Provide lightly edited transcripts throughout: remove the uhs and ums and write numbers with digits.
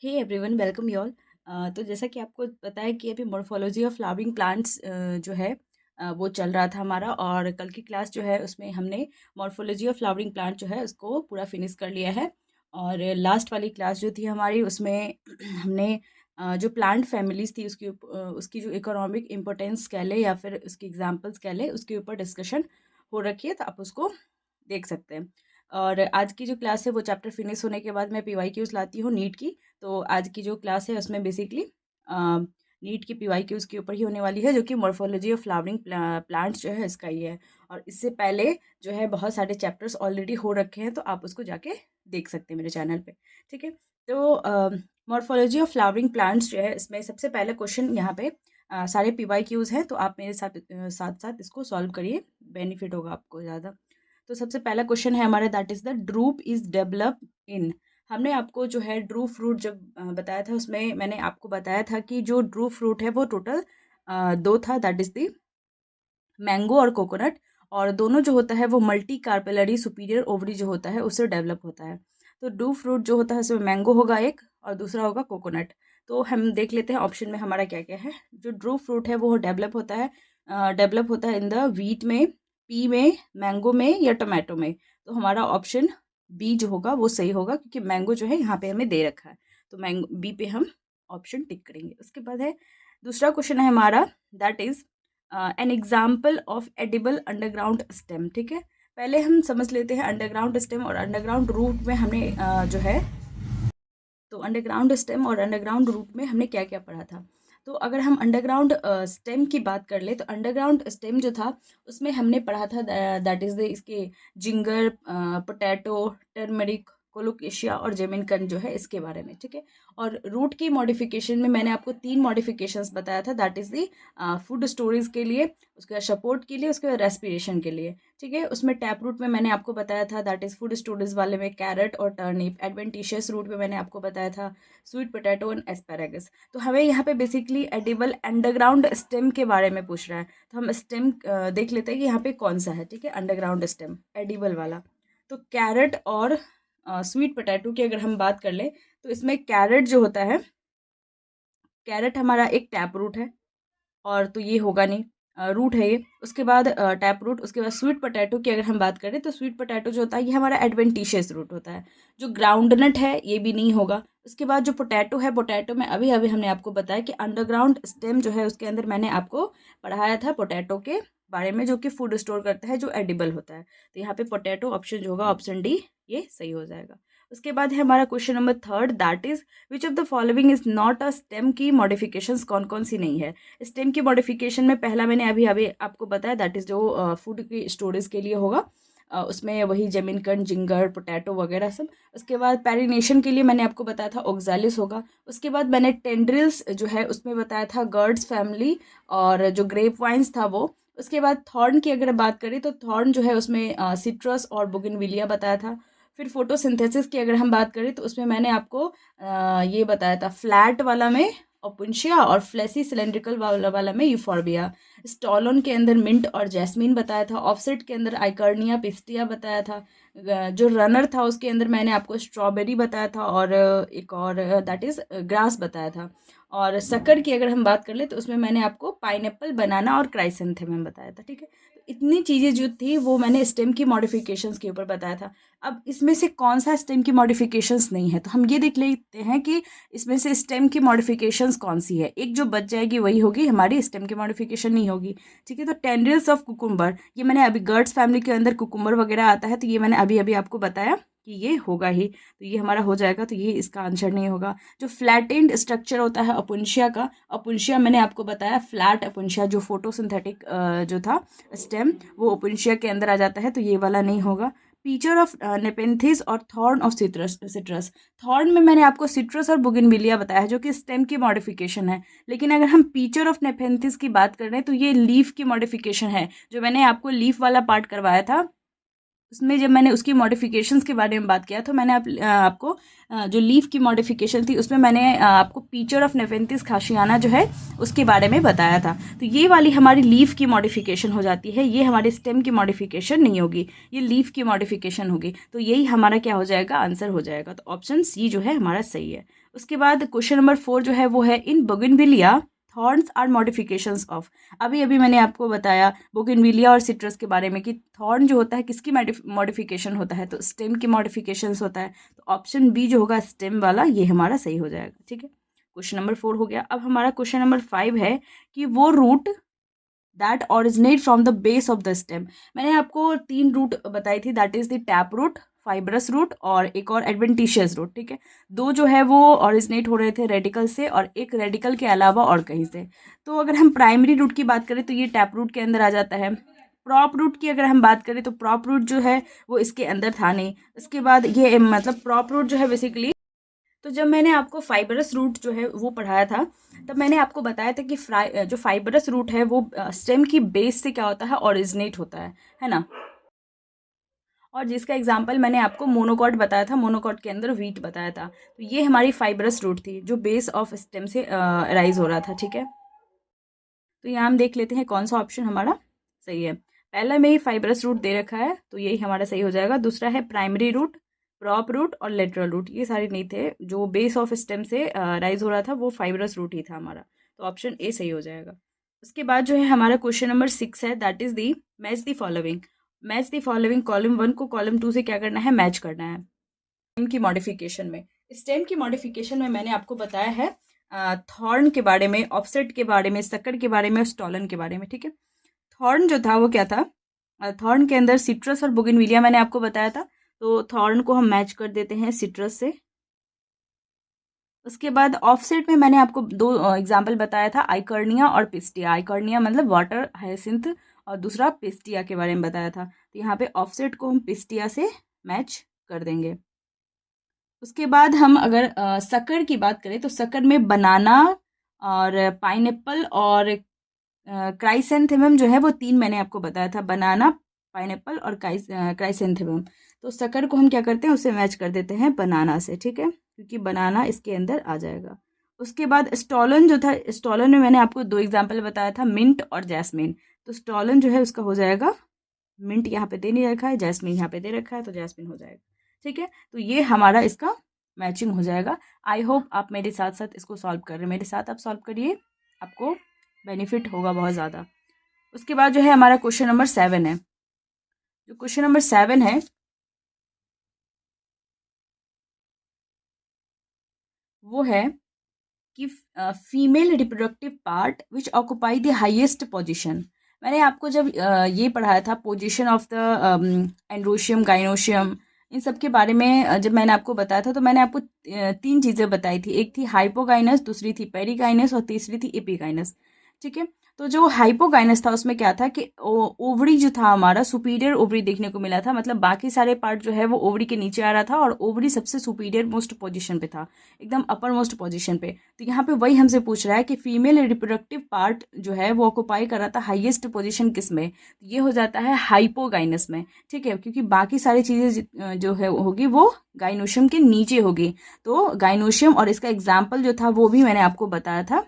Hey everyone, welcome you all. तो जैसा कि आपको पता है कि अभी मॉर्फोलॉजी ऑफ फ्लावरिंग प्लांट्स जो है वो चल रहा था हमारा, और कल की क्लास जो है उसमें हमने मॉर्फोलॉजी ऑफ फ्लावरिंग प्लांट जो है उसको पूरा फिनिश कर लिया है। और लास्ट वाली क्लास जो थी हमारी उसमें हमने जो प्लांट फैमिलीज थी उसकी जो इकोनॉमिक इम्पोर्टेंस कह ले या फिर उसकी एग्जांपल्स कह ले, उसके ऊपर डिस्कशन हो रखी है, तो आप उसको देख सकते हैं। और आज की जो क्लास है वो चैप्टर फिनिश होने के बाद मैं PYQs लाती हूँ नीट की। तो आज की जो क्लास है उसमें बेसिकली नीट की PYQs के ऊपर ही होने वाली है, जो कि मॉर्फोलॉजी ऑफ फ्लावरिंग प्लांट्स जो है इसका ही है। और इससे पहले जो है बहुत सारे चैप्टर्स ऑलरेडी हो रखे हैं, तो आप उसको जाके देख सकते हैं मेरे चैनल पे। ठीक है, तो मॉर्फोलॉजी ऑफ फ्लावरिंग प्लांट्स जो है इसमें सबसे पहला क्वेश्चन यहाँ पे सारे PYQs हैं, तो आप मेरे साथ साथ साथ इसको सॉल्व करिए, बेनिफिट होगा आपको ज़्यादा। तो सबसे पहला क्वेश्चन है हमारा, that is the drupe is develop in. हमने आपको जो है ड्रू फ्रूट जब बताया था, उसमें मैंने आपको बताया था कि जो ड्रू फ्रूट है वो टोटल दो था, दैट इज़ द मैंगो और कोकोनट। और दोनों जो होता है वो मल्टी कार्पेलरी सुपीरियर ओवरी जो होता है उससे डेवलप होता है। तो ड्रू फ्रूट जो होता है उसमें मैंगो होगा एक, और दूसरा होगा कोकोनट। तो हम देख लेते हैं ऑप्शन में हमारा क्या क्या है। जो ड्रू फ्रूट है वो डेवलप होता है इन द वीट में, पी में, मैंगो में या टोमेटो में। तो हमारा ऑप्शन बी जो होगा वो सही होगा, क्योंकि मैंगो जो है यहाँ पे हमें दे रखा है, तो मैंगो बी पे हम ऑप्शन टिक करेंगे। उसके बाद है दूसरा क्वेश्चन है हमारा, that is an example of edible underground stem. ठीक है, पहले हम समझ लेते हैं अंडरग्राउंड स्टेम और अंडरग्राउंड रूट में हमने जो है, तो अंडरग्राउंड स्टेम और अंडरग्राउंड रूट में हमने क्या क्या पढ़ा था। तो अगर हम अंडरग्राउंड स्टेम की बात कर ले, तो अंडरग्राउंड स्टेम जो था उसमें हमने पढ़ा था, दैट इज़ द इसके जिंगर, पोटैटो, टर्मरिक, कोलोकेशिया और जेमिनकन जो है इसके बारे में। ठीक है, और रूट की मॉडिफिकेशन में मैंने आपको 3 मॉडिफिकेशंस बताया था, that is the food storage के लिए, उसके बाद सपोर्ट के लिए, उसके बाद रेस्पिरेशन के लिए। ठीक है, उसमें टैप रूट में मैंने आपको बताया था, दैट इज़ फूड स्टोरेज वाले में कैरेट और टर्निप। एडवेंटिशियस रूट में मैंने आपको बताया था स्वीट पोटैटो एंड एस्पैरागस। तो हमें यहाँ पे बेसिकली एडिबल अंडरग्राउंड स्टेम के बारे में पूछ रहा है, तो हम स्टेम देख लेते हैं कि यहाँ पे कौन सा है। ठीक है, अंडरग्राउंड स्टेम एडिबल वाला। तो कैरेट और स्वीट पोटैटो की अगर हम बात कर ले, तो इसमें कैरेट जो होता है, कैरेट हमारा एक टैप रूट है, और तो ये होगा नहीं, रूट है ये। उसके बाद टैप रूट, उसके बाद स्वीट पोटैटो की अगर हम बात करें, तो स्वीट पोटैटो जो होता है ये हमारा एडवेंटिशियस रूट होता है। जो ग्राउंडनट है ये भी नहीं होगा। उसके बाद जो पोटैटो है, पोटैटो में अभी अभी हमने आपको बताया कि अंडरग्राउंड स्टेम जो है उसके अंदर मैंने आपको पढ़ाया था पोटैटो के बारे में, जो कि फूड स्टोर करता है, जो एडिबल होता है। तो यहाँ पे पोटैटो ऑप्शन जो होगा ऑप्शन डी, ये सही हो जाएगा। उसके बाद है हमारा question number third, that is which of the following is not a stem की मॉडिफिकेशंस, कौन कौन सी नहीं है। स्टेम की मॉडिफिकेशन में पहला मैंने अभी अभी आपको बताया, दैट इज़ जो फूड की स्टोरेज के लिए होगा, उसमें वही जेमिनकन, जिंगर, पोटैटो वगैरह सब। उसके बाद पैरिनेशन के लिए मैंने आपको बताया था ओक्जालिस होगा। उसके बाद मैंने टेंड्रिल्स जो है उसमें बताया था गर्ड्स फैमिली, और जो ग्रेप वाइन्स था वो। उसके बाद थॉर्न की अगर बात करें, तो थॉर्न जो है उसमें सिट्रस और बोगनविलिया बताया था। फिर फोटोसिंथेसिस की अगर हम बात करें, तो उसमें मैंने आपको ये बताया था, फ्लैट वाला में ओपुंशिया और फ्लेसी सिलेंड्रिकल वाला में यूफॉर्बिया। स्टॉलोन के अंदर मिंट और जैस्मीन बताया था। ऑफसेट के अंदर आइकर्निया पिस्टिया बताया था। जो रनर था उसके अंदर मैंने आपको स्ट्रॉबेरी बताया था, और एक और दैट इज़ ग्रास बताया था। और शक्कर की अगर हम बात कर ले, तो उसमें मैंने आपको पाइनएप्पल, बनाना और क्राइसेंथेमम बताया था। ठीक है, तो इतनी चीज़ें जो थी वो मैंने स्टेम की मॉडिफिकेशंस के ऊपर बताया था। अब इसमें से कौन सा स्टेम की मॉडिफिकेशंस नहीं है, तो हम ये देख लेते हैं कि इसमें से स्टेम की मॉडिफिकेशंस कौन सी है। एक जो बच जाएगी वही होगी हमारी, स्टेम की मॉडिफिकेशन नहीं होगी। ठीक है, तो टेंड्रिल्स ऑफ कुकुम्बर, ये मैंने अभी गर्ड्स फैमिली के अंदर कुकुम्बर वगैरह आता है, तो ये मैंने अभी अभी आपको बताया कि ये होगा ही, तो ये हमारा हो जाएगा, तो ये इसका आंसर नहीं होगा। जो फ्लैटेंड स्ट्रक्चर होता है अपुंशिया का, अपुंशिया मैंने आपको बताया फ्लैट अपुंशिया, जो फोटोसिंथेटिक जो था स्टेम, वो अपुंशिया के अंदर आ जाता है, तो ये वाला नहीं होगा। फीचर ऑफ नेपेंथिस और थॉर्न ऑफ सिट्रस। थॉर्न में मैंने आपको सिट्रस और बुगिनविलिया बताया है, जो कि स्टेम की मॉडिफिकेशन है। लेकिन अगर हम फीचर ऑफ नेपेंथिस की बात कर रहे हैं, तो ये लीफ की मॉडिफिकेशन है। जो मैंने आपको लीफ वाला पार्ट करवाया था, उसमें जब मैंने उसकी मॉडिफिकेशंस के बारे में बात किया, तो मैंने आपको जो लीफ की मॉडिफिकेशन थी उसमें मैंने आपको फीचर ऑफ नेफेंथिस खाशियाना जो है उसके बारे में बताया था। तो ये वाली हमारी लीफ की मॉडिफिकेशन हो जाती है, ये हमारे स्टेम की मॉडिफिकेशन नहीं होगी, ये लीफ की मॉडिफिकेशन होगी। तो यही हमारा क्या हो जाएगा, आंसर हो जाएगा। तो ऑप्शन सी जो है हमारा सही है। उसके बाद क्वेश्चन नंबर 4 जो है वो है, in bougainvillea thorns are modifications of. अभी अभी मैंने आपको बताया बोगनविलिया और सिट्रस के बारे में कि थॉर्न जो होता है किसकी मॉडिफिकेशन होता है, तो स्टेम की मॉडिफिकेशंस होता है। तो ऑप्शन बी जो होगा स्टेम वाला, ये हमारा सही हो जाएगा। ठीक है, क्वेश्चन नंबर 4 हो गया। अब हमारा क्वेश्चन नंबर 5 है कि वो root that originate from the base of the stem. मैंने आपको 3 रूट बताई थी, that is the tap root, fibrous root और एक और एडवेंटिशियस रूट। ठीक है, 2 जो है वो ऑरिजिनेट हो रहे थे रेडिकल से और एक रेडिकल के अलावा और कहीं से। तो अगर हम प्राइमरी रूट की बात करें तो ये टैप रूट के अंदर आ जाता है। प्रॉप रूट की अगर हम बात करें तो प्रॉप रूट जो है वो इसके अंदर था नहीं। इसके बाद ये मतलब प्रॉप रूट जो है बेसिकली, तो जब मैंने आपको फाइबरस रूट जो है वो पढ़ाया था, तब मैंने आपको बताया था कि जो फाइबरस रूट है वो स्टेम की बेस से क्या होता है, ओरिजिनेट होता है ना। और जिसका एग्जाम्पल मैंने आपको मोनोकॉट बताया था, मोनोकॉट के अंदर व्हीट बताया था। तो ये हमारी फाइबरस रूट थी जो बेस ऑफ स्टेम से राइज हो रहा था। ठीक है, तो यहाँ हम देख लेते हैं कौन सा ऑप्शन हमारा सही है। पहला में ही फाइबरस रूट दे रखा है तो यही हमारा सही हो जाएगा। दूसरा है प्राइमरी रूट, प्रॉप रूट और लेटरल रूट, ये सारे नहीं थे। जो बेस ऑफ स्टेम से राइज हो रहा था वो फाइबरस रूट ही था हमारा, तो ऑप्शन ए सही हो जाएगा। उसके बाद जो है हमारा क्वेश्चन नंबर 6 है, that is the match the following. Match the following, column 1 को कॉलम 2 से क्या करना है, मैच करना है। स्टेम की मॉडिफिकेशन में, स्टेम की मॉडिफिकेशन में मैंने आपको बताया है थॉर्न के बारे में, ऑफसेट के बारे में, सक्कर के बारे में और स्टॉलन के बारे में। ठीक है, थॉर्न जो था वो क्या था, थॉर्न के अंदर सिट्रस और बोगनविलिया मैंने आपको बताया था। तो थॉर्न को हम मैच कर देते हैं सिट्रस से। उसके बाद ऑफसेट में मैंने आपको 2 एग्जाम्पल बताया था, आइकर्निया और पिस्टिया। आइकर्निया मतलब वाटर हाइसिंथ और दूसरा पिस्टिया के बारे में बताया था। तो यहाँ पे ऑफसेट को हम पिस्टिया से मैच कर देंगे। उसके बाद हम अगर शक्कर की बात करें तो शक्कर में बनाना और पाइनएप्पल और क्राइसेंथेमम जो है वो 3 मैंने आपको बताया था, बनाना, पाइनएप्पल और क्राइसेंथेमम। तो शक्कर को हम क्या करते हैं, उसे मैच कर देते हैं बनाना से। ठीक है, क्योंकि बनाना इसके अंदर आ जाएगा। उसके बाद स्टॉलन जो था, स्टॉलन में मैंने आपको 2 एग्जाम्पल बताया था, मिंट और जैस्मिन। तो स्टॉलन जो है उसका हो जाएगा, मिंट यहाँ पे दे नहीं रखा है, जैस्मिन यहाँ पे दे रखा है, तो जैस्मिन हो जाएगा। ठीक है, तो ये हमारा इसका मैचिंग हो जाएगा। आई होप आप मेरे साथ साथ इसको सॉल्व कर रहे हैं, मेरे साथ आप सॉल्व करिए, आपको बेनिफिट होगा बहुत ज़्यादा। उसके बाद जो है हमारा क्वेश्चन नंबर 7 है। जो क्वेश्चन नंबर 7 है वो है कि female reproductive part which occupy the highest position. मैंने आपको जब ये पढ़ाया था position of the androecium, gynoecium, इन सब के बारे में जब मैंने आपको बताया था तो मैंने आपको 3 चीज़ें बताई थी। एक थी हाइपोगाइनस, दूसरी थी पेरिगाइनस और तीसरी थी एपिगाइनस। ठीक है, तो जो हाइपोगाइनस था उसमें क्या था कि ओवरी जो था हमारा, सुपीरियर ओवरी देखने को मिला था। मतलब बाकी सारे पार्ट जो है वो ओवरी के नीचे आ रहा था और ओवरी सबसे सुपीरियर मोस्ट पोजीशन पे था, एकदम अपर मोस्ट पोजीशन पे। तो यहाँ पे वही हमसे पूछ रहा है कि फीमेल रिप्रोडक्टिव पार्ट जो है वो ऑक्यूपाई कर रहा था हाईएस्ट पोजीशन किस में, तो ये हो जाता है हाइपोगाइनस में। ठीक है, क्योंकि बाकी सारी चीज़ें जो है होगी वो गाइनोशियम के नीचे होगी। तो गाइनोशियम, और इसका एग्जाम्पल जो था वो भी मैंने आपको बताया था,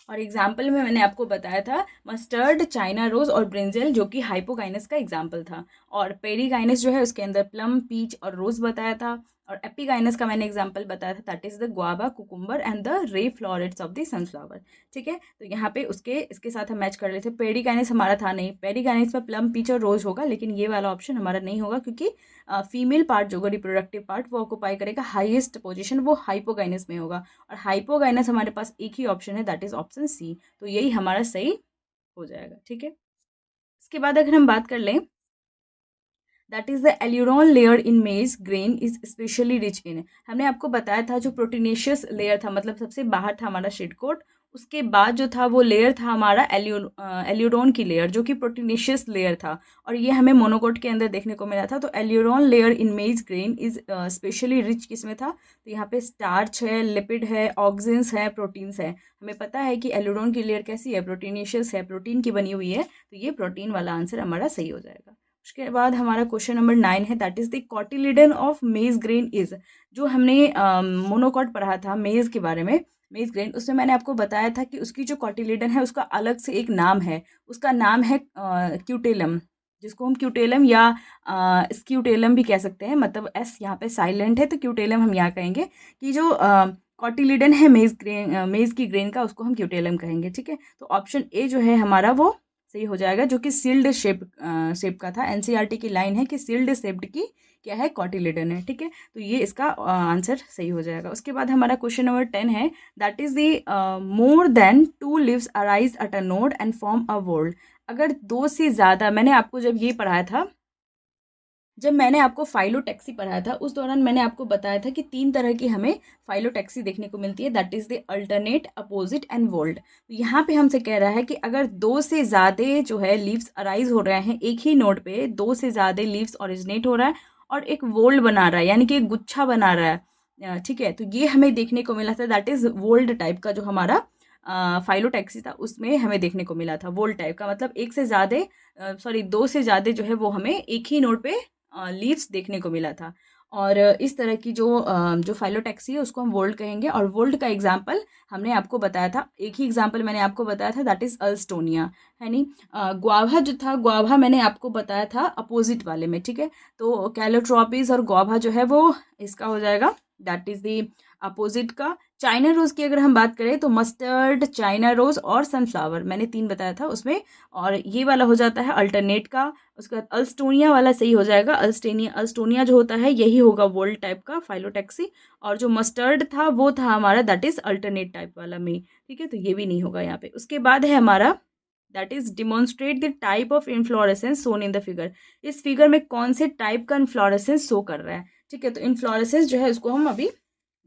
और एग्जाम्पल में मैंने आपको बताया था मस्टर्ड, चाइना रोज और ब्रिंजल, जो कि हाइपोगाइनस का एग्जाम्पल था। और पेरीगाइनस जो है उसके अंदर प्लम, पीच और रोज बताया था। और एपीगाइनस का मैंने एग्जाम्पल बताया था, that is the guava, cucumber and the ray florets of the sunflower. ठीक है, तो यहाँ पे उसके इसके साथ हम मैच कर लेते। पेरीगाइनस हमारा था नहीं, पेरीगाइनस में प्लम, पीच और रोज होगा, लेकिन ये वाला ऑप्शन हमारा नहीं होगा क्योंकि फीमेल पार्ट जो होगा, रिप्रोडक्टिव पार्ट, वो ऑक्यूपाई करेगा हाईएस्ट पोजीशन, वो हाइपोगाइनस में होगा। और हाइपोगाइनस हमारे पास एक ही ऑप्शन है, दैट इज ऑप्शन सी। तो यही हमारा सही हो जाएगा। ठीक है, इसके बाद अगर हम बात कर लें, that is the aleurone layer in मेज grain is specially rich in. हमने आपको बताया था जो प्रोटीनेशियस लेयर था, मतलब सबसे बाहर था हमारा शीट कोट, उसके बाद जो था वो लेयर था हमारा एल्यूरोन की लेयर, जो कि प्रोटीनेशियस लेयर था। और ये हमें मोनोकोट के अंदर देखने को मिला था। तो एल्यूरोन लेयर इन मेज ग्रेन इज स्पेशली रिच किस में था, तो यहाँ पे स्टार्च है, लिपिड है, ऑक्सिन्स है, प्रोटीन्स है। हमें पता है कि एल्यूरोन की लेयर कैसी है, प्रोटीनेशियस है, प्रोटीन की बनी हुई है। तो ये प्रोटीन वाला आंसर हमारा सही हो जाएगा। उसके बाद हमारा क्वेश्चन नंबर 9 है, that is the cotyledon of मेज ग्रेन इज। जो हमने मोनोकॉट पढ़ा था मेज के बारे में, मेज ग्रेन, उसमें मैंने आपको बताया था कि उसकी जो कॉटिलिडन है उसका अलग से एक नाम है, उसका नाम है क्यूटेलम। जिसको हम क्यूटेलम या स्क्यूटेलम भी कह सकते हैं, मतलब एस यहाँ पे साइलेंट है तो क्यूटेलम हम यहाँ कहेंगे कि जो कॉटिलिडन है मेज़ की ग्रेन का, उसको हम क्यूटेलम कहेंगे। ठीक है, तो ऑप्शन ए जो है हमारा वो सही हो जाएगा, जो कि सील्ड शेप का था। एनसीईआरटी की लाइन है कि सील्ड शेप्ड की क्या है, कॉटिलिडन है। ठीक है, तो ये इसका आंसर सही हो जाएगा। उसके बाद हमारा क्वेश्चन नंबर 10 है, that is the more than two leaves arise at a node and form a whorl. अगर दो से ज़्यादा, मैंने आपको जब ये पढ़ाया था, जब मैंने आपको फाइलोटैक्सी पढ़ाया था, उस दौरान मैंने आपको बताया था कि 3 तरह की हमें फाइलोटैक्सी देखने को मिलती है, that is the alternate, opposite and whorl. तो यहाँ पे हमसे कह रहा है कि अगर दो से ज़्यादा जो है लीव्स अराइज हो रहे हैं एक ही नोड पे, दो से ज़्यादा लीव्स ओरिजिनेट हो रहा है और एक वोल्ड बना रहा है, यानी कि एक गुच्छा बना रहा है। ठीक है, तो ये हमें देखने को मिला था, दैट इज़ वोल्ड टाइप का जो हमारा फाइलोटैक्सी था, उसमें हमें देखने को मिला था। वोल्ड टाइप का मतलब एक से ज़्यादा, सॉरी, दो से ज़्यादा जो है वो हमें एक ही नोड पे लीव्स देखने को मिला था। और इस तरह की जो फाइलोटैक्सी है उसको हम वोल्ड कहेंगे। और वोल्ड का एग्जाम्पल हमने आपको बताया था, एक ही एग्जाम्पल मैंने आपको बताया था, दैट इज़ अल्स्टोनिया, है नहीं। ग्वाभा जो था, ग्वाभा मैंने आपको बताया था अपोजिट वाले में। ठीक है, तो कैलोट्रॉपिस और ग्वाभा जो है वो इसका हो जाएगा, दैट इज़ दी अपोजिट का। चाइना रोज़ की अगर हम बात करें तो मस्टर्ड, चाइना रोज़ और सनफ्लावर, मैंने 3 बताया था उसमें, और ये वाला हो जाता है अल्टरनेट का। उसके बाद अल्स्टोनिया वाला सही हो जाएगा। अल्स्टोनिया जो होता है यही होगा वोल्ड टाइप का फाइलोटैक्सी। और जो मस्टर्ड था वो था हमारा, दैट इज़ अल्टरनेट टाइप वाला में। ठीक है, तो ये भी नहीं होगा यहाँ पे। उसके बाद है हमारा, that is demonstrate the type of inflorescence shown in the figure. इस फिगर में कौन से टाइप का इन्फ्लोरेसेंस शो कर रहा है। ठीक है, तो इन्फ्लोरेसेंस जो है उसको हम अभी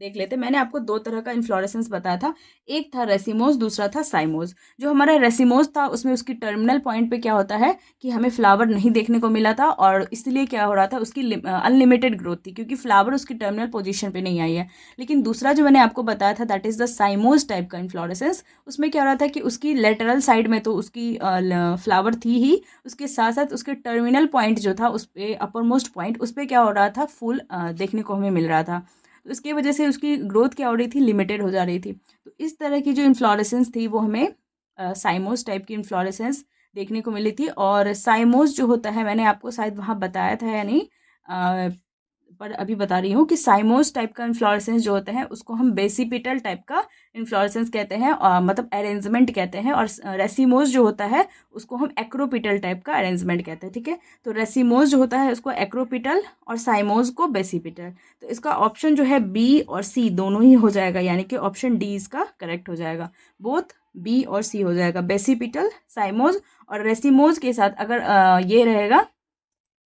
देख लेते हैं। मैंने आपको 2 तरह का इन्फ्लोरेसेंस बताया था, एक था रेसिमोस, दूसरा था साइमोस। जो हमारा रेसिमोस था उसमें उसकी टर्मिनल पॉइंट पे क्या होता है कि हमें फ्लावर नहीं देखने को मिला था, और इसलिए क्या हो रहा था, उसकी अनलिमिटेड ग्रोथ थी क्योंकि फ्लावर उसकी टर्मिनल पोजीशन पे नहीं आई है। लेकिन दूसरा जो मैंने आपको बताया था, दैट इज़ द साइमोस टाइप का इन्फ्लोरेसेंस। उसमें क्या हो रहा था कि उसकी लेटरल साइड में तो उसकी फ्लावर थी ही, उसके साथ साथ उसके टर्मिनल पॉइंट जो था, उस पर अपर मोस्ट पॉइंट, उस पर क्या हो रहा था, फूल देखने को हमें मिल रहा था। तो इसकी वजह से उसकी ग्रोथ क्या हो रही थी, लिमिटेड हो जा रही थी। तो इस तरह की जो इन्फ्लोरेसेंस थी वो हमें साइमोस टाइप की इन्फ्लोरेसेंस देखने को मिली थी। और साइमोस जो होता है, मैंने आपको शायद वहाँ बताया था या नहीं, पर अभी बता रही हूँ कि साइमोस टाइप का इन्फ्लोरेसेंस जो होता है उसको हम बेसिपिटल टाइप का इन्फ्लोरेसेंस कहते हैं, मतलब अरेंजमेंट कहते हैं। और रेसिमोस जो होता है उसको हम एक्रोपिटल टाइप का अरेंजमेंट कहते हैं। ठीक है, तो रेसिमोस जो होता है उसको एक्रोपिटल और साइमोस को बेसिपिटल। तो इसका ऑप्शन जो है बी और सी दोनों ही हो जाएगा, यानी कि ऑप्शन डी इसका करेक्ट हो जाएगा। बोथ बी और सी हो जाएगा, बेसिपिटल, साइमोस। और रेसिमोस के साथ अगर ये रहेगा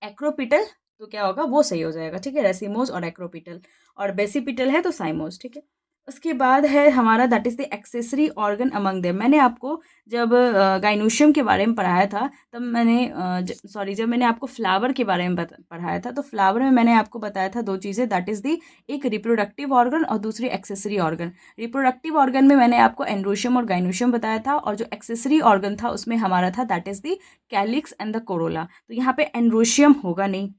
एक्रोपिटल, तो क्या होगा, वो सही हो जाएगा। ठीक है, रेसिमोस और एक्रोपिटल, और बेसिपिटल है तो साइमोस। ठीक है, उसके बाद है हमारा, that is the accessory organ among them. मैंने आपको जब गाइनोशियम के बारे में पढ़ाया था, तब मैंने जब मैंने आपको फ्लावर के बारे में पढ़ाया था, तो फ्लावर में मैंने आपको बताया था 2 चीज़ें, दैट इज़ दी एक रिप्रोडक्टिव ऑर्गन और दूसरी एक्सेसरी ऑर्गन। रिप्रोडक्टिव ऑर्गन में मैंने आपको एंड्रोशियम और गाइनोशियम बताया था, और जो एक्सेसरी ऑर्गन था उसमें हमारा था, that is the calyx and the Corolla. तो यहाँ पे एंड्रोशियम होगा नहीं,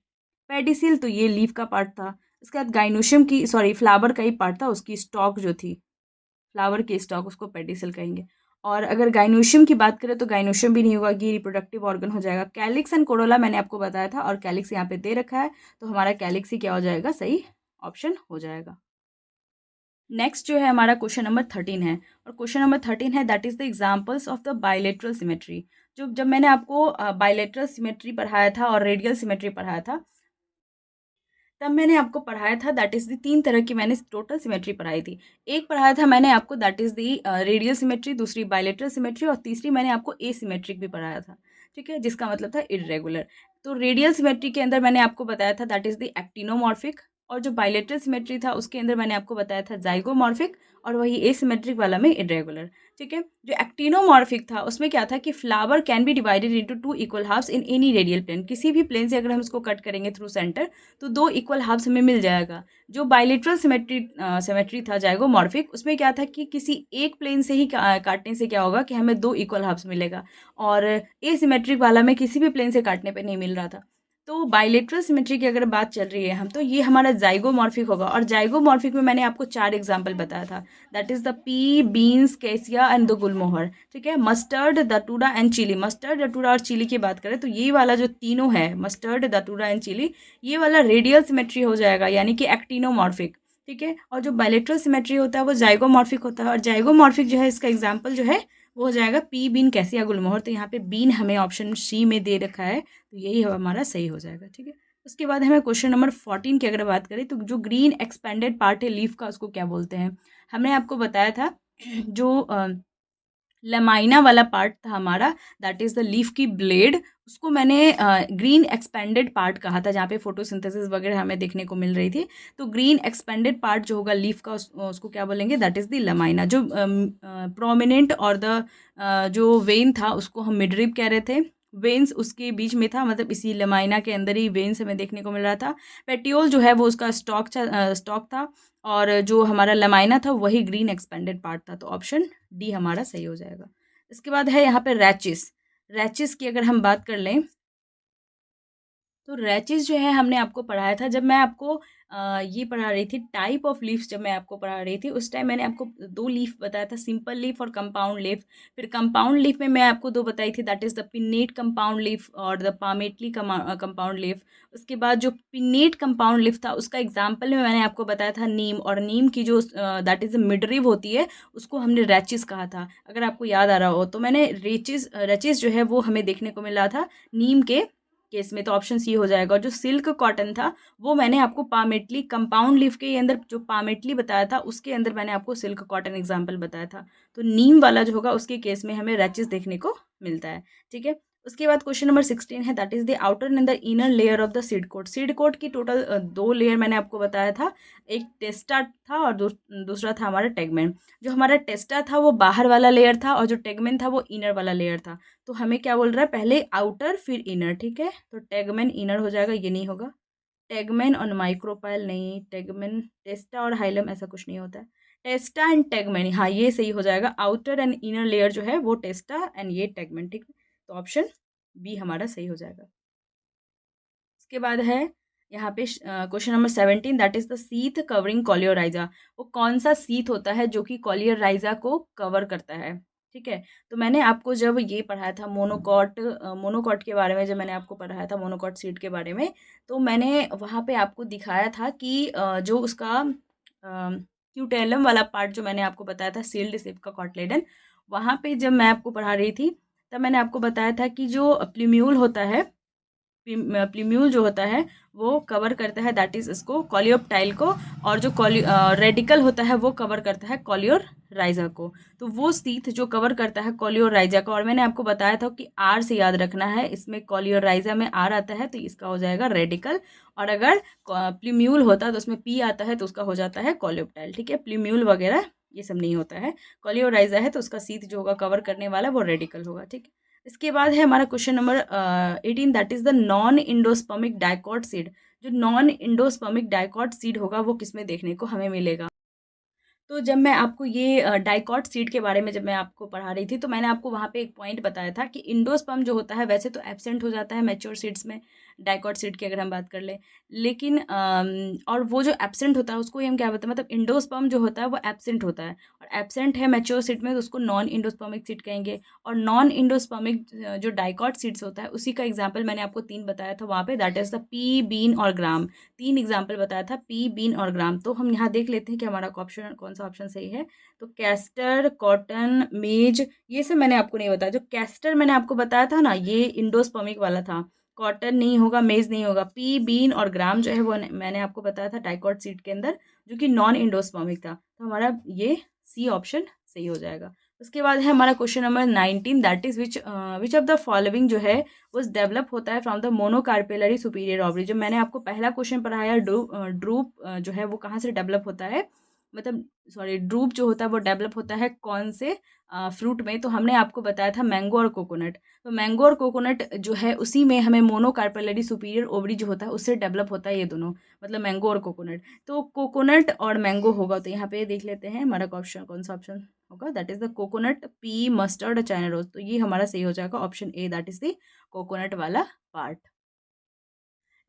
पेडिसिल तो ये लीफ का पार्ट था। इसके बाद गाइनोशियम की, सॉरी, फ्लावर का ही पार्ट था, उसकी स्टॉक जो थी, फ्लावर की स्टॉक, उसको पेडिसिल कहेंगे। और अगर गाइनोशियम की बात करें तो गाइनोशियम भी नहीं होगा, ये रिप्रोडक्टिव ऑर्गन हो जाएगा। कैलिक्स एंड कोरोला मैंने आपको बताया था, और कैलिक्स यहाँ पे दे रखा है, तो हमारा कैलिक्स ही क्या हो जाएगा, सही ऑप्शन हो जाएगा। नेक्स्ट जो है हमारा क्वेश्चन नंबर 13 है, और क्वेश्चन नंबर 13 है, that is the examples of the bilateral symmetry. जो जब मैंने आपको बायलेटरल सिमेट्री पढ़ाया था और रेडियल सिमेट्री पढ़ाया था, तब मैंने आपको पढ़ाया था, दैट इज़ दी 3 तरह की मैंने टोटल सिमेट्री पढ़ाई थी। एक पढ़ाया था मैंने आपको, that is the radial symmetry, दूसरी बायलेटरल सिमेट्री, और तीसरी मैंने आपको एसिमेट्रिक भी पढ़ाया था। ठीक है, जिसका मतलब था इर्रेगुलर। तो रेडियल सिमेट्री के अंदर मैंने आपको बताया था, दैट इज़ दी एक्टिनोमॉर्फिक, और जो बायलेटरल सिमेट्री था उसके अंदर मैंने आपको बताया था जाइगोमॉर्फिक, और वही एसिमेट्रिक वाला में इर्रेगुलर। ठीक है, जो एक्टिनोमॉर्फिक था उसमें क्या था कि flower can be divided into 2 equal halves in any radial plane. किसी भी प्लेन से अगर हम इसको कट करेंगे थ्रू सेंटर, तो 2 इक्वल हाफ्स हमें मिल जाएगा। जो बायलेटरल सिमेट्री था जाइगोमॉर्फिक, उसमें क्या था कि किसी एक प्लेन से ही काटने से क्या होगा कि हमें 2 इक्वल हाफ्स मिलेगा, और एसिमेट्रिक वाला में किसी भी प्लेन से काटने पे नहीं मिल रहा था। तो बाइलेटरल सिमेट्री की अगर बात चल रही है हम, तो ये हमारा जाइगोमॉर्फिक होगा, और जाइगोमॉर्फिक में मैंने आपको 4 एग्जांपल बताया था, that is the pea, beans, cassia and the gulmohar, ठीक है। Mustard, datura and chili, mustard, datura और चिली की बात करें तो ये वाला जो तीनों है, मस्टर्ड, दतूरा एंड चिली, ये वाला रेडियल सिमेट्री हो जाएगा, यानी कि एक्टिनोमॉर्फिक, ठीक है। और जो बाइलेटरल सिमेट्री होता है वो जाइगोमॉर्फिक होता है, और जाइगोमॉर्फिक जो है इसका एग्जाम्पल जो है वो हो जाएगा पी, बीन, कैसिया, गुलमोहर। तो यहाँ पे बीन हमें ऑप्शन सी में दे रखा है, तो यही हमारा सही हो जाएगा, ठीक है। उसके बाद हमें क्वेश्चन नंबर 14 की अगर बात करें, तो जो ग्रीन एक्सपेंडेड पार्ट है लीफ का, उसको क्या बोलते हैं। हमने आपको बताया था जो लमाइना वाला पार्ट था हमारा, दैट इज़ द लीफ की ब्लेड, उसको मैंने ग्रीन एक्सपेंडेड पार्ट कहा था, जहाँ पे फोटोसिंथेसिस वगैरह हमें देखने को मिल रही थी। तो ग्रीन एक्सपेंडेड पार्ट जो होगा लीफ का, उसको क्या बोलेंगे, दैट इज़ द लमाइना। जो प्रोमिनेंट और द जो वेन था उसको हम मिडरिब कह रहे थे, वेन्स उसके बीच में था, मतलब इसी लमाइना के अंदर ही वेन्स हमें देखने को मिल रहा था। पेटियोल जो है वो उसका स्टॉक था, और जो हमारा लमाइना था वही ग्रीन एक्सपेंडेड पार्ट था, तो ऑप्शन डी हमारा सही हो जाएगा। इसके बाद है यहाँ पे रैचिस। रैचिस की अगर हम बात कर लें, तो रैचेस जो है हमने आपको पढ़ाया था, जब मैं आपको ये पढ़ा रही थी टाइप ऑफ लीव्स, जब मैं आपको पढ़ा रही थी उस टाइम मैंने आपको 2 लीफ बताया था, सिंपल लीफ और कंपाउंड लीफ। फिर कंपाउंड लीफ में मैं आपको 2 बताई थी, that is the pennate compound leaf और द पामेटली कंपाउंड लीफ। उसके बाद जो पिन्नेट कंपाउंड लीफ था उसका एग्जाम्पल में मैंने आपको बताया था नीम, और नीम की जो दैट इज़ द मिडरिव होती है उसको हमने रैचिस कहा था, अगर आपको याद आ रहा हो तो। मैंने रेचिस जो है वो हमें देखने को मिला था नीम के केस में, तो ऑप्शन सी हो जाएगा। और जो सिल्क कॉटन था वो मैंने आपको पामेटली कंपाउंड लीफ के अंदर जो पामेटली बताया था उसके अंदर मैंने आपको सिल्क कॉटन एग्जाम्पल बताया था। तो नीम वाला जो होगा उसके केस में हमें रैचेस देखने को मिलता है, ठीक है। उसके बाद क्वेश्चन नंबर 16 है, that is the outer and the inner layer of the seed coat. Seed coat की टोटल 2 लेयर मैंने आपको बताया था, एक टेस्टा था और दूसरा था हमारा टेगमेन। जो हमारा टेस्टा था वो बाहर वाला लेयर था, और जो टेगमेन था वो इनर वाला लेयर था। तो हमें क्या बोल रहा है, पहले आउटर फिर इनर, ठीक है। तो टेगमेन इनर हो जाएगा, ये नहीं होगा। टेगमेन और माइक्रोपाइल नहीं, टेगमेन टेस्टा और हाइलम ऐसा कुछ नहीं होता है। टेस्टा एंड टेगमेन, हाँ ये सही हो जाएगा। आउटर एंड इनर लेयर जो है वो टेस्टा एंड ये टेगमेन, ठीक है। तो ऑप्शन बी हमारा सही हो जाएगा। उसके बाद है यहाँ पे question number 17, that is the sheath covering coleorhiza. वो कौन सा सीथ होता है जो कि कॉलियोराइजा को कवर करता है, ठीक है। तो मैंने आपको जब ये पढ़ाया था मोनोकॉट, मोनोकॉट के बारे में, जब मैंने आपको पढ़ाया था मोनोकॉट सीड के बारे में, तो मैंने वहाँ पे आपको दिखाया था कि जो उसका क्यूटेलम वाला पार्ट जो मैंने आपको बताया था, सील्ड सिप का कॉटलेडन, वहाँ पे जब मैं आपको पढ़ा रही थी तब मैंने आपको बताया था कि जो प्लीम्यूल होता है, प्लीम्यूल जो होता है वो कवर करता है दैट इज इसको कॉलियोप्टाइल को, और जो रेडिकल होता है वो कवर करता है कॉलियोराइजा को। तो वो सीथ जो कवर करता है कॉलियोराइजा को, और मैंने आपको बताया था कि आर से याद रखना है, इसमें कॉलियोराइजा में आर आता है तो इसका हो जाएगा रेडिकल, और अगर प्लीम्यूल होता है तो उसमें पी आता है तो उसका हो जाता है कॉलियोप्टाइल, ठीक है। प्लीम्यूल वगैरह ये सब नहीं होता है, कॉलियोराइजा है तो उसका सीथ जो होगा कवर करने वाला वो रेडिकल होगा, ठीक है। इसके बाद है हमारा question number 18, that is the non endospermic dicot seed. जो नॉन इंडोस्पर्मिक डाइकॉट सीड होगा वो किसमें देखने को हमें मिलेगा। तो जब मैं आपको ये डाइकॉट सीड के बारे में जब मैं आपको पढ़ा रही थी, तो मैंने आपको वहाँ पे एक पॉइंट बताया था कि इंडोस्पर्म जो होता है वैसे तो एब्सेंट हो जाता है मैच्योर सीड्स में, डाइकॉट सीड की अगर हम बात कर लें, लेकिन और वो जो एब्सेंट होता है उसको ही हम क्या बोलते हैं, मतलब इंडोस्पर्म जो होता है वो एब्सेंट होता है, और एब्सेंट है मैच्योर सीड में तो उसको नॉन इंडोस्पर्मिक सीड कहेंगे। और नॉन इंडोस्पर्मिक जो डाइकॉट सीड्स होता है उसी का एग्जाम्पल मैंने आपको 3 बताया था वहाँ पे, that is the pea, bean और ग्राम। 3 एग्जाम्पल बताया था, पी, बीन और ग्राम। तो हम यहाँ देख लेते हैं कि हमारा ऑप्शन कौन सा ऑप्शन सही है। तो कैस्टर, कॉटन, मेज, ये सब मैंने आपको नहीं बताया। जो कैस्टर मैंने आपको बताया था ना, ये इंडोस्पर्मिक वाला था। कॉटन नहीं होगा, मेज नहीं होगा। पी, बीन और ग्राम जो है वो मैंने आपको बताया था डाइकॉट सीड के अंदर, जो कि नॉन इंडोस्पर्मिक था। तो हमारा ये सी ऑप्शन सही हो जाएगा। उसके बाद है हमारा question number 19, that is which of the following जो है वो डेवलप होता है from the monocarpellary superior ovary. जो मैंने आपको पहला क्वेश्चन पढ़ाया, ड्रूप जो है वो कहाँ से डेवलप होता है, मतलब सॉरी ड्रूप जो होता है वो डेवलप होता है कौन से फ्रूट में। तो हमने आपको बताया था मैंगो और कोकोनट। तो मैंगो और कोकोनट जो है उसी में हमें मोनोकार्पेलरी सुपीरियर ओवरी जो होता है उससे डेवलप होता है ये दोनों, मतलब मैंगो और कोकोनट। तो कोकोनट और मैंगो होगा, तो यहाँ पे देख लेते हैं हमारा ऑप्शन कौन सा ऑप्शन होगा, that is the coconut, pea, mustard और चाइना रोज। तो ये हमारा सही हो जाएगा option A, that is the coconut वाला पार्ट।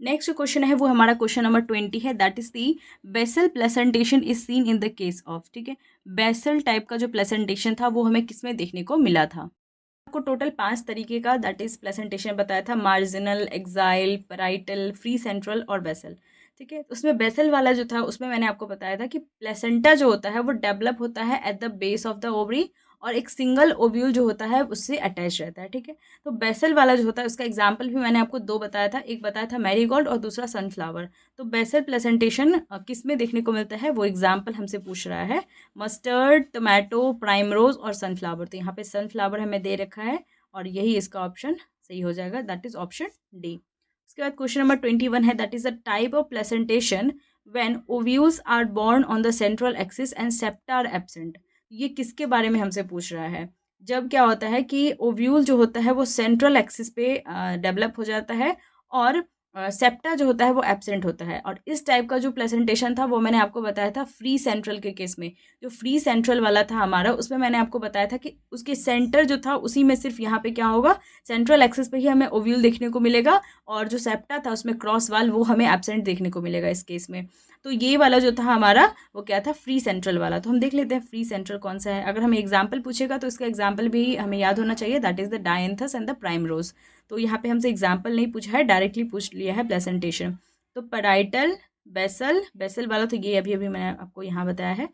नेक्स्ट क्वेश्चन है वो हमारा क्वेश्चन नंबर 20 है, that is the basal placentation is seen in the case of. ठीक है, बेसल टाइप का जो प्लेसेंटेशन था वो हमें किसमें देखने को मिला था। आपको टोटल 5 तरीके का दैट इज प्लेसेंटेशन बताया था, marginal, axile, parietal, free central और बेसल। ठीक है, उसमें बेसल वाला जो था उसमें मैंने आपको बताया था कि प्लेसेंटा जो होता है वो डेवलप होता है at the base of the ovary और एक सिंगल ओव्यूल जो होता है उससे अटैच रहता है। ठीक है, तो बेसल वाला जो होता है उसका एग्जाम्पल भी मैंने आपको 2 बताया था, एक बताया था मैरीगोल्ड और दूसरा सनफ्लावर। तो बेसल प्लेसेंटेशन किस में देखने को मिलता है वो एग्जाम्पल हमसे पूछ रहा है, मस्टर्ड, टोमेटो, प्राइमरोज और सनफ्लावर। तो यहाँ पे सनफ्लावर हमें दे रखा है और यही इसका ऑप्शन सही हो जाएगा, दैट इज ऑप्शन डी। उसके बाद क्वेश्चन नंबर 21 है, that is the type of placentation when ovules are born on the central axis and septa are absent. ये किसके बारे में हमसे पूछ रहा है, जब क्या होता है कि ओव्यूल जो होता है वो सेंट्रल एक्सिस पे डेवलप हो जाता है और सेप्टा जो होता है वो एब्सेंट होता है। और इस टाइप का जो प्लेसेंटेशन था वो मैंने आपको बताया था फ्री सेंट्रल के केस में। जो फ्री सेंट्रल वाला था हमारा उसमें मैंने आपको बताया था कि उसके सेंटर जो था उसी में सिर्फ यहाँ पे क्या होगा, सेंट्रल एक्सिस पे ही हमें ओव्यूल देखने को मिलेगा और जो सेप्टा था उसमें क्रॉस वाल वो हमें एब्सेंट देखने को मिलेगा इस केस में। तो ये वाला जो था हमारा वो क्या था, फ्री सेंट्रल वाला। तो हम देख लेते हैं फ्री सेंट्रल कौन सा है। अगर हमें एग्जाम्पल पूछेगा तो इसका एग्जाम्पल भी हमें याद होना चाहिए, that is the dianthus and the primrose. तो यहाँ पे हमसे एग्जाम्पल नहीं पूछा है, डायरेक्टली पूछ लिया है प्लेसेंटेशन। तो पैराइटल, बेसल, बेसल वाला तो ये अभी अभी मैंने आपको यहाँ बताया है,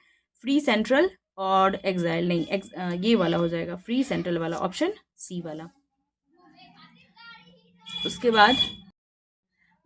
फ्री सेंट्रल और एक्साइल नहीं, ये वाला हो जाएगा फ्री सेंट्रल वाला, ऑप्शन सी वाला।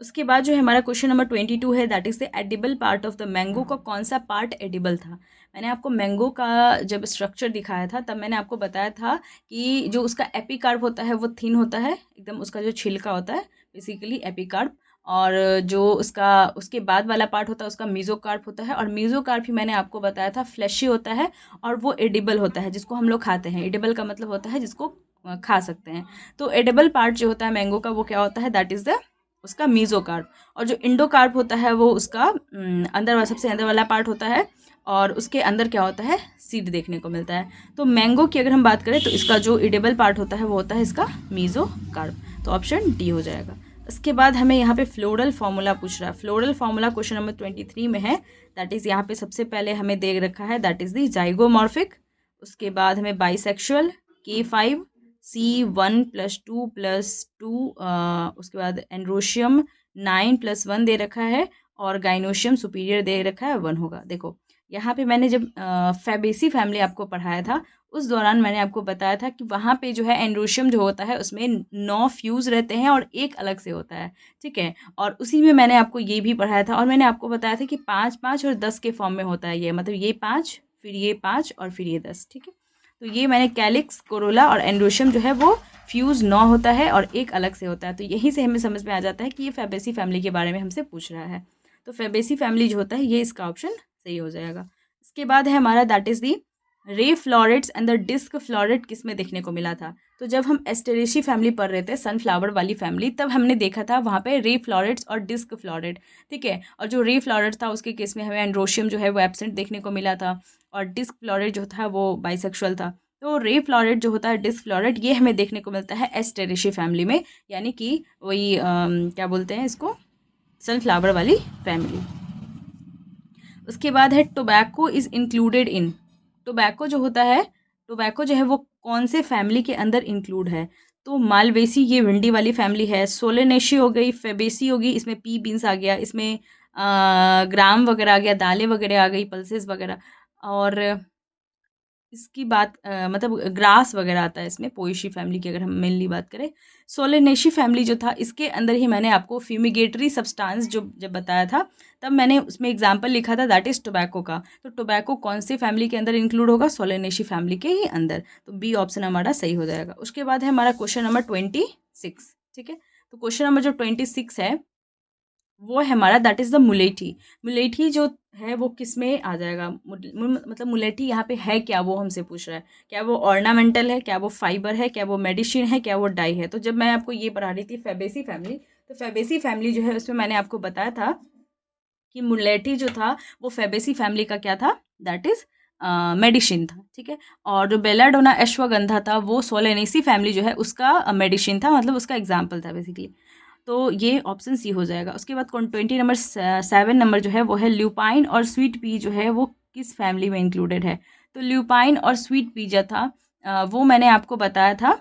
उसके बाद जो है हमारा क्वेश्चन नंबर 22 है, that is the edible part of the mango का कौन सा पार्ट एडिबल था। मैंने आपको मैंगो का जब स्ट्रक्चर दिखाया था तब मैंने आपको बताया था कि जो उसका एपिकार्प होता है वो थिन होता है एकदम, उसका जो छिलका होता है बेसिकली एपिकार्प, और जो उसके बाद वाला पार्ट होता है उसका मीजोकार्प होता है। और मीजोकार्प ही मैंने आपको बताया था फ्लैशी होता है और वो एडिबल होता है जिसको हम लोग खाते हैं। एडिबल का मतलब होता है जिसको खा सकते हैं। तो एडिबल पार्ट जो होता है मैंगो का वो क्या होता है, दैट इज़ द उसका मीजोकार्प। और जो इंडोकार्प होता है वो उसका अंदर वाला, सबसे अंदर वाला पार्ट होता है और उसके अंदर क्या होता है, सीड देखने को मिलता है। तो मैंगो की अगर हम बात करें तो इसका जो एडिबल पार्ट होता है वो होता है इसका मीजोकार्प। तो ऑप्शन डी हो जाएगा। इसके बाद हमें यहाँ पे फ्लोरल फार्मूला पूछ रहा है। फ्लोरल फार्मूला क्वेश्चन नंबर 23 में है, दैट इज़ यहाँ पे सबसे पहले हमें दे रखा है दैट इज़ दी जाइगोमॉर्फिक। उसके बाद हमें बाइसेक्सुअल, K5, C1+2+2, उसके बाद एंड्रोशियम 9+1 दे रखा है और गाइनोशियम सुपीरियर दे रखा है 1 होगा। देखो यहाँ पे मैंने जब फैबेसी फैमिली आपको पढ़ाया था उस दौरान मैंने आपको बताया था कि वहाँ पे जो है एंड्रोशियम जो होता है उसमें 9 फ्यूज़ रहते हैं और एक अलग से होता है। ठीक है, और उसी में मैंने आपको ये भी पढ़ाया था और मैंने आपको बताया था कि 5 और 10 के फॉर्म में होता है ये, मतलब ये 5 फिर ये 5 और फिर ये 10। ठीक है, तो ये मैंने कैलिक्स, कोरोला और एंड्रोशियम जो है वो फ्यूज़ 9 होता है और एक अलग से होता है। तो यहीं से हमें समझ में आ जाता है कि ये फैबेसी फैमिली के बारे में हमसे पूछ रहा है। तो फैबेसी फैमिली जो होता है ये इसका ऑप्शन सही हो जाएगा। इसके बाद है हमारा that is the ray florets and the disc floret किस में देखने को मिला था। तो जब हम एस्टेरेसी फैमिली पढ़ रहे थे, सनफ्लावर वाली फैमिली, तब हमने देखा था वहाँ पे रे फ्लोरेट्स और डिस्क फ्लोरेट। ठीक है, और जो रे फ्लोरेट था उसके केस में हमें एंड्रोशियम जो है वो एब्सेंट देखने को मिला था और डिस्क फ्लोरेट जो था वो बाइसेक्सुअल था। तो रे फ्लोरेट जो होता है, डिस्क फ्लोरेट, ये हमें देखने को मिलता है एस्टेरेसी फैमिली में, यानी कि वही क्या बोलते हैं इसको, सनफ्लावर वाली फैमिली। उसके बाद है tobacco is included in. Tobacco जो होता है, टोबैको जो है वो कौन से फैमिली के अंदर इंक्लूड है। तो मालवेसी ये भिंडी वाली फैमिली है, सोलेनेशी हो गई, फेबेसी होगी, इसमें पी बीन्स आ गया, इसमें ग्राम वगैरह आ गया, दालें वगैरह आ गई, पल्सेस वगैरह, और इसकी बात मतलब ग्रास वगैरह आता है इसमें, पोएशी फैमिली की अगर हम मेनली बात करें। सोलेनेशी फैमिली जो था इसके अंदर ही मैंने आपको फ्यूमिगेटरी सब्सटेंस जो जब बताया था तब मैंने उसमें एग्जांपल लिखा था दैट इज़ टोबैको का। तो टोबैको कौन सी फैमिली के अंदर इंक्लूड होगा, सोलेनेशी फैमिली के ही अंदर। तो बी ऑप्शन हमारा सही हो जाएगा। उसके बाद है हमारा क्वेश्चन नंबर 26। ठीक है, तो क्वेश्चन नंबर जो 26 है वो है हमारा दैट इज़ द मुलेठी। मुलेठी जो है वो किस में आ जाएगा, मतलब मुलेठी यहाँ पे है क्या वो हमसे पूछ रहा है। क्या वो ऑर्नामेंटल है, क्या वो फाइबर है, क्या वो मेडिसिन है, क्या वो डाई है। तो जब मैं आपको ये पढ़ा रही थी फैबेसी फैमिली, तो फैबेसी फैमिली जो है उसमें मैंने आपको बताया था कि मुलेठी जो था वो फैबेसी फैमिली का क्या था, दैट इज़ मेडिसिन था। ठीक है, और जो बेलाडोना अश्वगंधा था वो सोलेनेसी फैमिली जो है उसका मेडिसिन था, मतलब उसका एग्जाम्पल था बेसिकली। तो ये ऑप्शन सी हो जाएगा। उसके बाद 7 नंबर जो है वो है ल्यूपाइन और स्वीट पी जो है वो किस फैमिली में इंक्लूडेड है। तो ल्यूपाइन और स्वीट पी जो था वो मैंने आपको बताया था,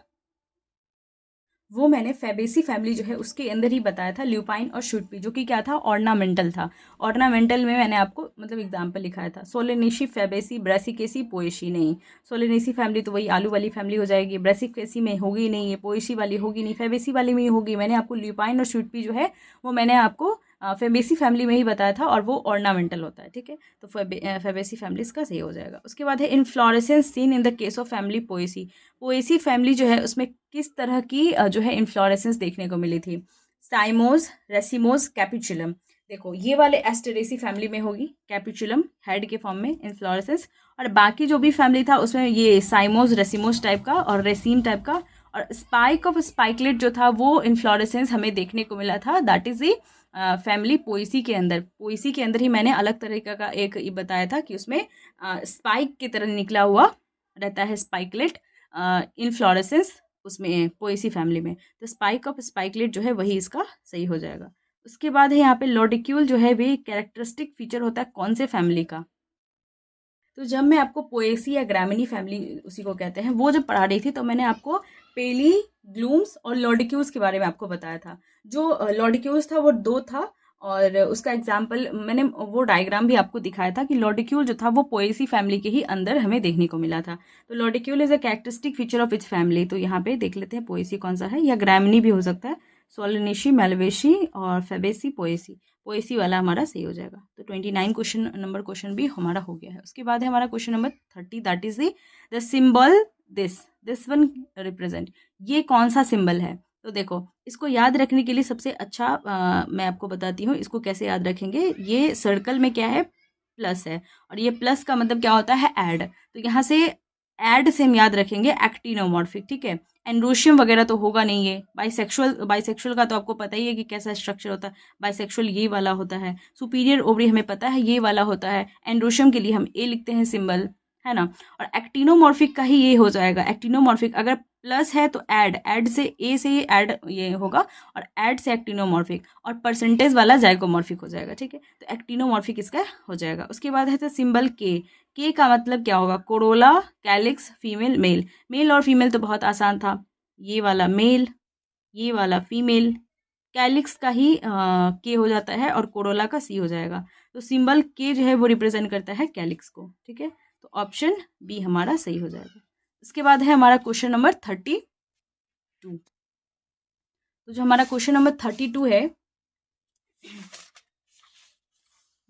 वो मैंने फैबेसी फैमिली जो है उसके अंदर ही बताया था, ल्यूपाइन और शुटपी, जो कि क्या था, ऑर्नामेंटल था। ऑर्नामेंटल में मैंने आपको मतलब एग्जाम्पल लिखाया था। सोलेनेसी, फैबेसी, ब्रासिकेसी, पोएसी नहीं। सोलेनेसी फैमिली तो वही आलू वाली फैमिली हो जाएगी, ब्रासिकेसी में होगी नहीं, ये पोएसी वाली होगी नहीं, फैबेसी वाली में ही होगी। मैंने आपको ल्यूपाइन और शुटपी जो है वो मैंने आपको फैबेसी फैमिली में ही बताया था, और वो ऑर्नामेंटल होता है, ठीक है। तो फैबेसी फैमिली इसका सही हो जाएगा। उसके बाद है inflorescence scene in the case of family Poaceae. Poaceae family जो है उसमें किस तरह की जो है इन्फ्लोरेसेंस देखने को मिली थी। Cymose, racemose, capitulum. देखो ये वाले एस्टेरेसी फैमिली में होगी कैपिचुलम हेड के फॉर्म में इन्फ्लोरेसेंस, और बाकी जो भी फैमिली था उसमें ये साइमोज, रेसिमोज टाइप का और रेसिन टाइप का। और स्पाइक ऑफ स्पाइकलेट जो था वो इन्फ्लोरेसेंस हमें देखने को मिला था, that is the family Poaceae के अंदर। पोएसी के अंदर ही मैंने अलग तरीके का एक बताया था कि उसमें स्पाइक की तरह निकला हुआ रहता है स्पाइकलेट इन्फ्लोरेसेंस उसमें पोएसी फैमिली में। तो स्पाइक ऑफ स्पाइकलेट जो है वही इसका सही हो जाएगा। उसके बाद है यहाँ पे लॉडिक्यूल जो है भी कैरेक्टरिस्टिक फीचर होता है कौन से फैमिली का। तो जब मैं आपको पोएसी या ग्रामिनी फैमिली उसी को कहते हैं वो जब पढ़ा रही थी तो मैंने आपको पेली, ग्लूम्स और लॉडिक्यूल्स के बारे में आपको बताया था। जो लॉडिक्यूल्स था वो 2 था, और उसका एग्जाम्पल मैंने वो डायग्राम भी आपको दिखाया था कि लॉडिक्यूल जो था वो पोएसी फैमिली के ही अंदर हमें देखने को मिला था। तो lodicule is a characteristic feature of its family. तो यहाँ पे देख लेते हैं पोएसी कौन सा है, या ग्रामिनी भी हो सकता है। सोलिनेसी, मेलवेसी और फेबेसी, पोएसी। पोएसी वाला हमारा सही हो जाएगा। तो 29 क्वेश्चन भी हमारा हो गया है। उसके बाद है हमारा question number 30, that is the symbol this one represent. ये कौन सा सिंबल है। तो देखो इसको याद रखने के लिए सबसे अच्छा मैं आपको बताती हूँ इसको कैसे याद रखेंगे। ये सर्कल में क्या है, प्लस है, और ये प्लस का मतलब क्या होता है, ऐड। तो यहाँ से ऐड से हम याद रखेंगे एक्टिनोमॉर्फिक, ठीक है। एंड्रोशियम वगैरह तो होगा नहीं ये। बाइसेक्सुअल का तो आपको पता ही है कि कैसा स्ट्रक्चर होता है। बाइसेक्सुअल ये वाला होता है। सुपीरियर ओवरी हमें पता है ये वाला होता है। एंड्रोशियम के लिए हम ए लिखते हैं सिंबल, है ना। और एक्टिनोमॉर्फिक का ही ये हो जाएगा। एक्टिनोमॉर्फिक अगर प्लस है तो ऐड से ए से ये ऐड ये होगा, और ऐड से एक्टिनोमॉर्फिक, और परसेंटेज वाला जाइगोमॉर्फिक हो जाएगा, ठीक है। तो एक्टिनोमॉर्फिक इसका हो जाएगा। उसके बाद है तो सिंबल के का मतलब क्या होगा, corolla, calyx, female, male. Male और फीमेल तो बहुत आसान था, ये वाला मेल, ये वाला फीमेल। कैलिक्स का ही के हो जाता है, और कोरोला का सी हो जाएगा। तो सिंबल के जो है वो रिप्रेजेंट करता है कैलिक्स को, ठीक है। तो ऑप्शन बी हमारा सही हो जाएगा। इसके बाद है हमारा क्वेश्चन नंबर 32। तो जो हमारा क्वेश्चन नंबर 32 है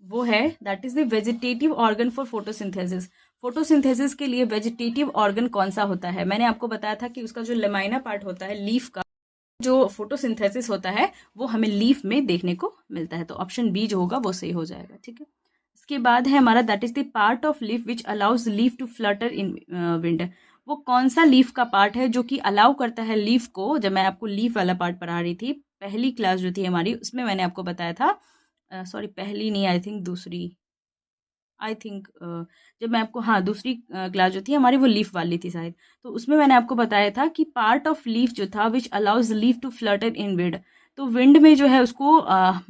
वो है that is the vegetative organ for photosynthesis. Photosynthesis के लिए वेजिटेटिव ऑर्गन कौन सा होता है। मैंने आपको बताया था कि उसका जो लेमाइना पार्ट होता है लीफ का, जो फोटोसिंथेसिस होता है वो हमें लीफ में देखने को मिलता है। तो ऑप्शन बी जो होगा वो सही हो जाएगा, ठीक है। इसके बाद है हमारा that is the part of leaf which allows leaf to flutter in wind. वो कौन सा लीफ का पार्ट है जो कि अलाउ करता है लीफ को। जब मैं आपको लीफ वाला पार्ट पढ़ा रही थी पहली क्लास जो थी हमारी, उसमें मैंने आपको बताया था, सॉरी पहली नहीं, आई थिंक दूसरी, जब मैं आपको, हाँ दूसरी क्लास जो थी हमारी वो लीफ वाली थी शायद। तो उसमें मैंने आपको बताया था कि पार्ट ऑफ लीफ जो था which allows leaf to flutter in wind. Wind विंड में जो है उसको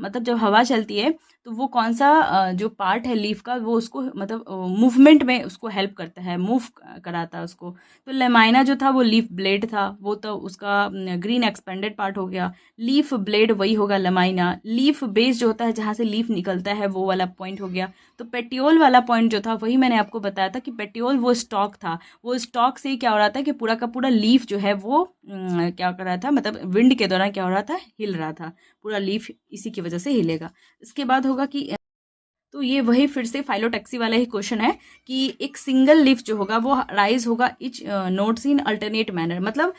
मतलब जब हवा चलती है तो वो कौन सा जो पार्ट है लीफ का वो उसको मतलब मूवमेंट में उसको हेल्प करता है, मूव कराता है उसको। तो लेमाइना जो था वो लीफ ब्लेड था, वो तो उसका ग्रीन एक्सपेंडेड पार्ट हो गया। लीफ ब्लेड वही होगा लेमाइना। लीफ बेस जो होता है जहाँ से लीफ निकलता है वो वाला पॉइंट हो गया। तो पेटियोल वाला पॉइंट जो था वही मैंने आपको बताया था कि पेटियोल वो स्टॉक था। वो स्टॉक से क्या हो रहा था कि पूरा का पूरा लीफ जो है वो क्या कर रहा था, मतलब विंड के दौरान क्या हो रहा था, हिल रहा था। पूरा लीफ इसी की वजह से हिलेगा। इसके बाद होगा कि तो ये वही फिर से फाइलोटैक्सी वाला ही क्वेश्चन है कि एक सिंगल लीफ जो होगा वो राइज होगा etch nodes in alternate manner. मतलब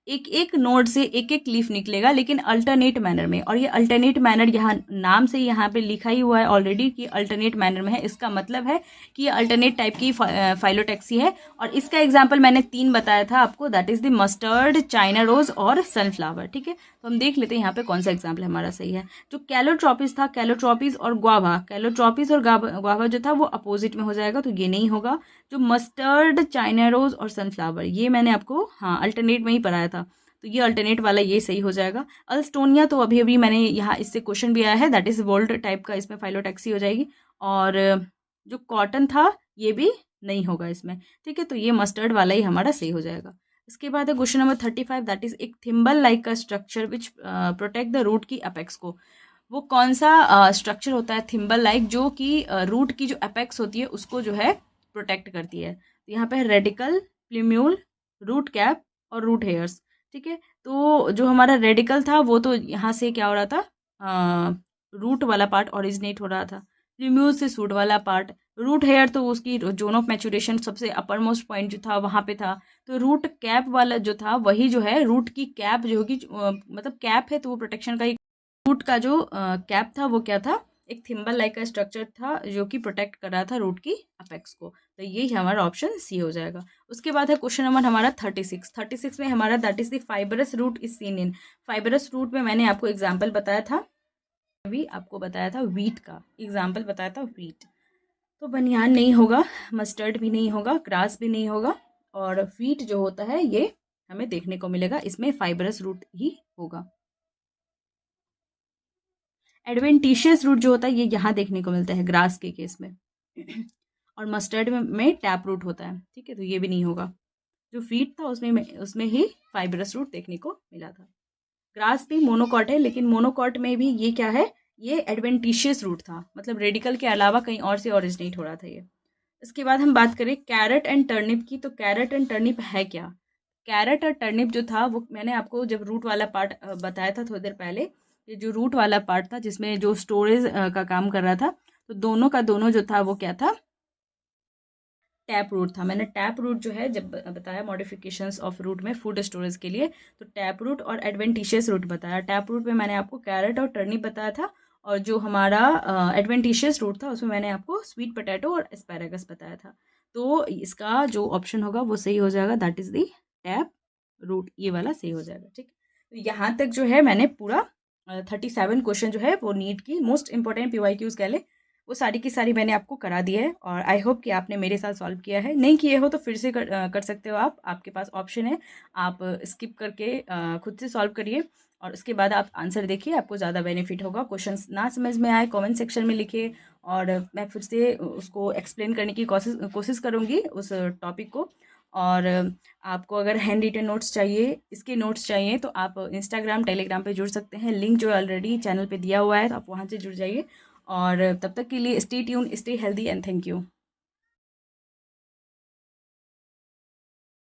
एक एक नोड से एक एक लीफ निकलेगा लेकिन अल्टरनेट मैनर में। और ये अल्टरनेट मैनर यहाँ नाम से यहाँ पे लिखा ही हुआ है ऑलरेडी कि अल्टरनेट मैनर में है। इसका मतलब है कि ये अल्टरनेट टाइप की फाइलोटैक्सी है। और इसका एग्जाम्पल मैंने 3 बताया था आपको, that is the mustard, China rose और सनफ्लावर, ठीक है। तो हम देख लेते हैं यहाँ पे कौन सा एग्जाम्पल हमारा सही है। जो कैलोट्रॉपिस था, कैलोट्रॉपिस और ग्वावा, कैलोट्रॉपिस और ग्वावा जो था वो अपोजिट में हो जाएगा, तो ये नहीं होगा। जो मस्टर्ड, चाइना रोज और सनफ्लावर ये मैंने आपको हाँ अल्टरनेट में ही पढ़ाया था। तो ये अल्टरनेट वाला ये सही हो जाएगा। अल्स्टोनिया तो अभी अभी मैंने यहाँ इससे क्वेश्चन भी आया है, दैट इज़ वोल्ट टाइप का, इसमें फाइलोटैक्सी हो जाएगी। और जो कॉटन था ये भी नहीं होगा इसमें, ठीक है। तो ये मस्टर्ड वाला ही हमारा सही हो जाएगा। इसके बाद है क्वेश्चन नंबर 35, दैट इज एक थिम्बल लाइक का structure which protect the root की अपेक्स को। वो कौन सा स्ट्रक्चर होता है थिम्बल लाइक जो कि रूट की जो अपेक्स होती है उसको जो है प्रोटेक्ट करती है। तो यहाँ पे है रेडिकल, प्ल्यूम्यूल, रूट कैप और रूट हेयर्स, ठीक है। तो जो हमारा रेडिकल था वो तो यहाँ से क्या हो रहा था, रूट वाला पार्ट ओरिजिनेट हो रहा था। प्ल्यूम्यूल से सूट वाला पार्ट, रूट हेयर तो उसकी जोन ऑफ मैचुरेशन सबसे अपर मोस्ट पॉइंट जो था वहाँ पे था। तो रूट कैप वाला जो था वही जो है रूट की कैप जो होगी, मतलब कैप है तो वो प्रोटेक्शन का ही। रूट का जो कैप था वो क्या था, एक थिम्बल लाइक का स्ट्रक्चर था जो कि प्रोटेक्ट कर रहा था रूट की अपेक्स को। तो यही हमारा ऑप्शन सी हो जाएगा। उसके बाद है क्वेश्चन नंबर हमारा 36 में हमारा that is the fibrous root is seen in. Fibrous root में मैंने आपको एग्जाम्पल बताया था, अभी आपको बताया था वीट का एग्जाम्पल बताया था वीट। तो बनियान नहीं होगा, मस्टर्ड भी नहीं होगा, ग्रास भी नहीं होगा, और वीट जो होता है ये हमें देखने को मिलेगा, इसमें फाइबरस रूट ही होगा। एडवेंटिशियस रूट जो होता है ये यहाँ देखने को मिलता है ग्रास के केस में और मस्टर्ड में टैप रूट होता है, ठीक है। तो ये भी नहीं होगा। जो वीट था उसमें ही फाइबरस रूट देखने को मिला था। ग्रास भी मोनोकॉट है, लेकिन मोनोकॉट में भी ये क्या है, ये एडवेंटिशियस रूट था, मतलब रेडिकल के अलावा कहीं और से ओरिजिनेट हो रहा था ये। इसके बाद हम बात करें कैरेट एंड टर्निप की, तो कैरेट एंड टर्निप है क्या। कैरेट और टर्निप जो था वो मैंने आपको जब रूट वाला पार्ट बताया था थोड़ी देर पहले, ये जो रूट वाला पार्ट था जिसमें जो स्टोरेज का काम कर रहा था, तो दोनों का दोनों जो था वो क्या था, टैप रूट था। मैंने टैप रूट जो है जब बताया मॉडिफिकेशंस ऑफ रूट में फूड स्टोरेज के लिए, तो टैप रूट और एडवेंटिशियस रूट बताया। टैप रूट में मैंने आपको कैरेट और टर्निप बताया था, और जो हमारा एडवेंटिशियस रूट था उसमें मैंने आपको स्वीट पोटैटो और एस्पैरागस बताया था। तो इसका जो ऑप्शन होगा वो सही हो जाएगा, that is the tap root, ये वाला सही हो जाएगा, ठीक। तो यहाँ तक जो है मैंने पूरा 37 क्वेश्चन जो है वो नीट की मोस्ट इंपॉर्टेंट PYQs कह ले, वो सारी की सारी मैंने आपको करा दी है, और आई होप कि आपने मेरे साथ सॉल्व किया है। नहीं किए हो तो फिर से कर सकते हो आप, आपके पास ऑप्शन है, आप स्किप करके खुद से सॉल्व करिए, और उसके बाद आप आंसर देखिए, आपको ज़्यादा बेनिफिट होगा। क्वेश्चंस ना समझ में आए कमेंट सेक्शन में लिखिए, और मैं फिर से उसको एक्सप्लेन करने की कोशिश करूँगी उस टॉपिक को। और आपको अगर हैंड रिटन नोट्स चाहिए, इसके नोट्स चाहिए, तो आप इंस्टाग्राम टेलीग्राम पे जुड़ सकते हैं, लिंक जो ऑलरेडी चैनल पे दिया हुआ है, तो आप वहाँ से जुड़ जाइए। और तब तक के लिए stay tune, stay healthy and thank you.